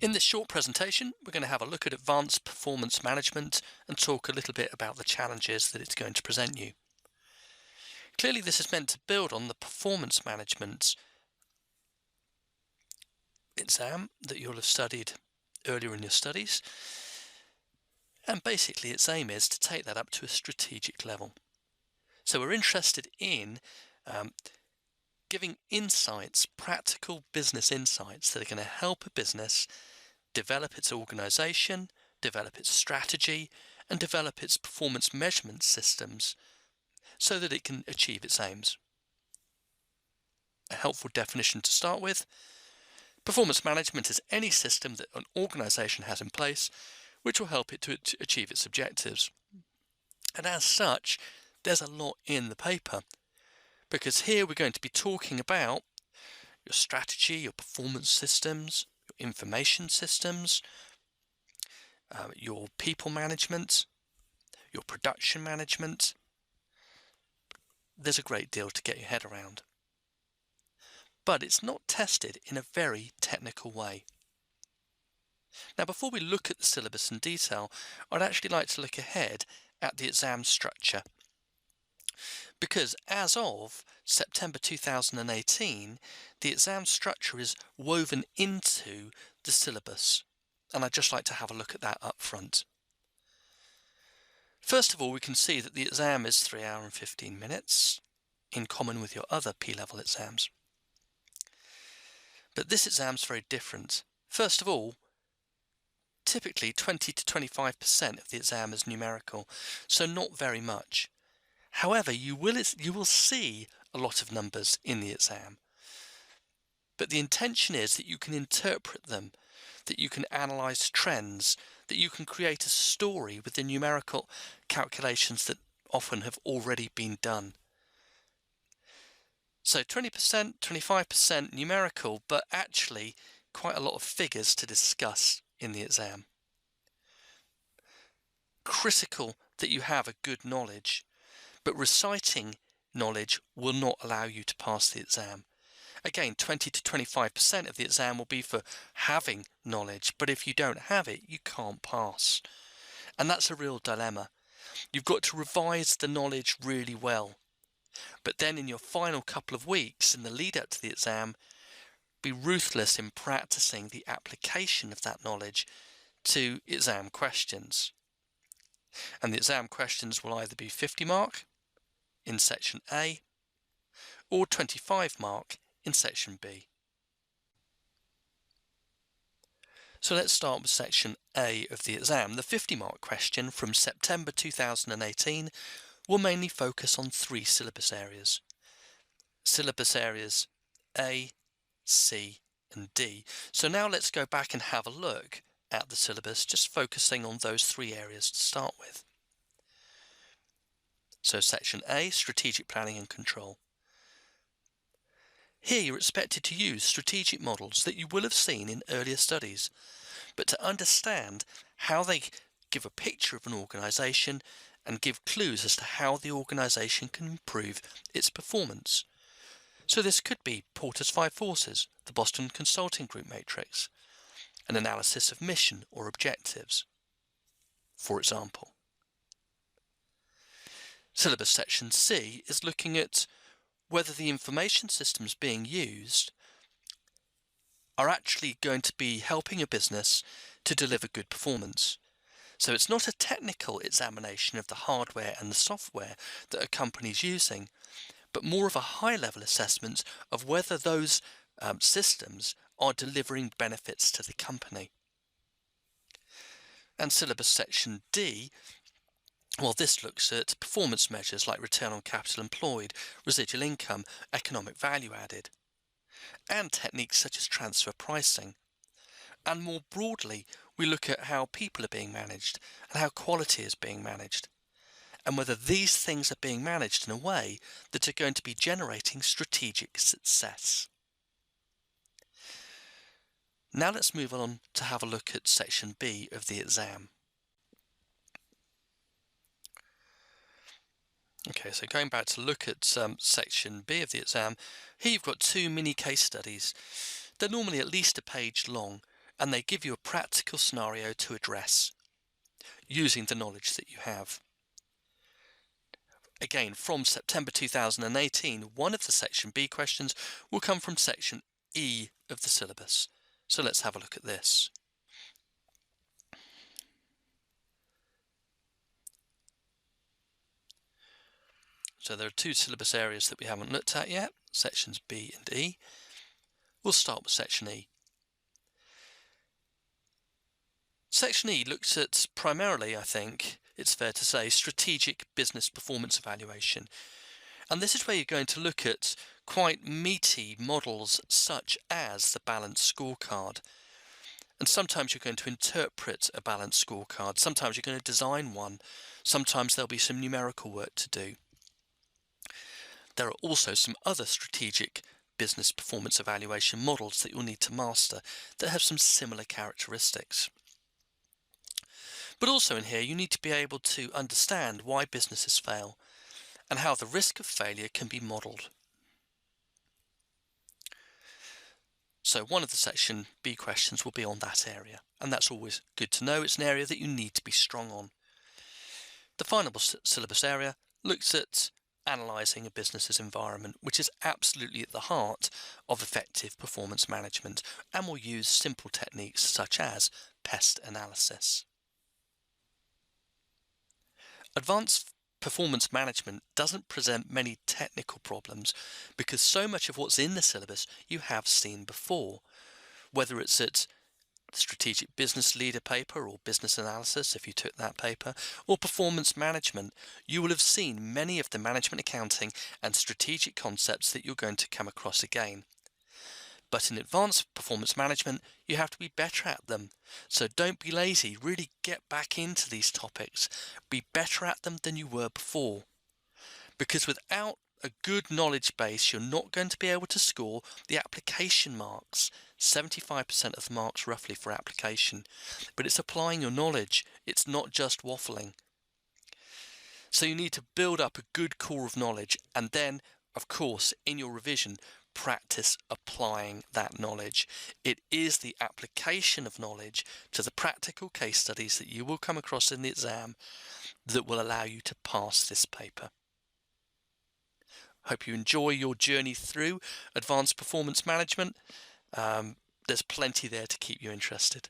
In this short presentation, we're going to have a look at advanced performance management and talk a little bit about the challenges that it's going to present you. Clearly, this is meant to build on the performance management exam that you'll have studied earlier in your studies. And basically, its aim is to take that up to a strategic level. So we're interested in giving insights, practical business insights that are going to help a business develop its organization, develop its strategy, and develop its performance measurement systems so that it can achieve its aims. A helpful definition to start with: performance management is any system that an organization has in place which will help it to achieve its objectives. And as such, there's a lot in the paper, because here we're going to be talking about your strategy, your performance systems, your information systems, your people management, your production management. There's a great deal to get your head around. But it's not tested in a very technical way. Now, before we look at the syllabus in detail, I'd actually like to look ahead at the exam structure. Because as of September 2018, the exam structure is woven into the syllabus, and I'd just like to have a look at that up front. First of all, we can see that the exam is 3 hours and 15 minutes, in common with your other P-level exams. But this exam is very different. First of all, typically 20 to 25% of the exam is numerical, so not very much. However, you will see a lot of numbers in the exam. But the intention is that you can interpret them, that you can analyse trends, that you can create a story with the numerical calculations that often have already been done. So 20%, 25% numerical, but actually quite a lot of figures to discuss in the exam. Critical that you have a good knowledge, but reciting knowledge will not allow you to pass the exam. Again, 20 to 25% of the exam will be for having knowledge, but if you don't have it, you can't pass. And that's a real dilemma. You've got to revise the knowledge really well, but then in your final couple of weeks in the lead up to the exam, be ruthless in practicing the application of that knowledge to exam questions. And the exam questions will either be 50 mark in section A or 25 mark in section B. So let's start with section A of the exam. The 50 mark question from September 2018 will mainly focus on 3 syllabus areas. Syllabus areas A, C and D. So now let's go back and have a look at the syllabus, just focusing on those 3 areas to start with. So section A, strategic planning and control. Here you're expected to use strategic models that you will have seen in earlier studies, but to understand how they give a picture of an organisation and give clues as to how the organisation can improve its performance. So this could be Porter's 5 Forces, the Boston Consulting Group matrix, an analysis of mission or objectives, for example. Syllabus section C is looking at whether the information systems being used are actually going to be helping a business to deliver good performance. So it's not a technical examination of the hardware and the software that a company is using, but more of a high-level assessment of whether those systems are delivering benefits to the company. And syllabus section D, well, this looks at performance measures like return on capital employed, residual income, economic value added, and techniques such as transfer pricing. And more broadly, we look at how people are being managed and how quality is being managed, and whether these things are being managed in a way that are going to be generating strategic success. Now let's move on to have a look at section B of the exam. Okay, so going back to look at section B of the exam, here you've got 2 mini case studies. They're normally at least a page long, and they give you a practical scenario to address using the knowledge that you have. Again, from September 2018, one of the Section B questions will come from Section E of the syllabus. So let's have a look at this. So there are two syllabus areas that we haven't looked at yet, Sections B and E. We'll start with Section E. Section E looks at primarily, I think, it's fair to say, strategic business performance evaluation. And this is where you're going to look at quite meaty models such as the balanced scorecard. And sometimes you're going to interpret a balanced scorecard. Sometimes you're going to design one. Sometimes there'll be some numerical work to do. There are also some other strategic business performance evaluation models that you'll need to master that have some similar characteristics. But also in here, you need to be able to understand why businesses fail and how the risk of failure can be modelled. So one of the Section B questions will be on that area, and that's always good to know. It's an area that you need to be strong on. The final syllabus area looks at analysing a business's environment, which is absolutely at the heart of effective performance management, and will use simple techniques such as pest analysis. Advanced performance management doesn't present many technical problems because so much of what's in the syllabus you have seen before, whether it's at strategic business leader paper or business analysis if you took that paper, or performance management. You will have seen many of the management accounting and strategic concepts that you're going to come across again. But in advanced performance management, you have to be better at them. So don't be lazy, really get back into these topics. Be better at them than you were before. Because without a good knowledge base, you're not going to be able to score the application marks. 75% of the marks roughly for application. But it's applying your knowledge. It's not just waffling. So you need to build up a good core of knowledge, and then, of course, in your revision, practice applying that knowledge. It is the application of knowledge to the practical case studies that you will come across in the exam that will allow you to pass this paper. Hope you enjoy your journey through advanced performance management. There's plenty there to keep you interested.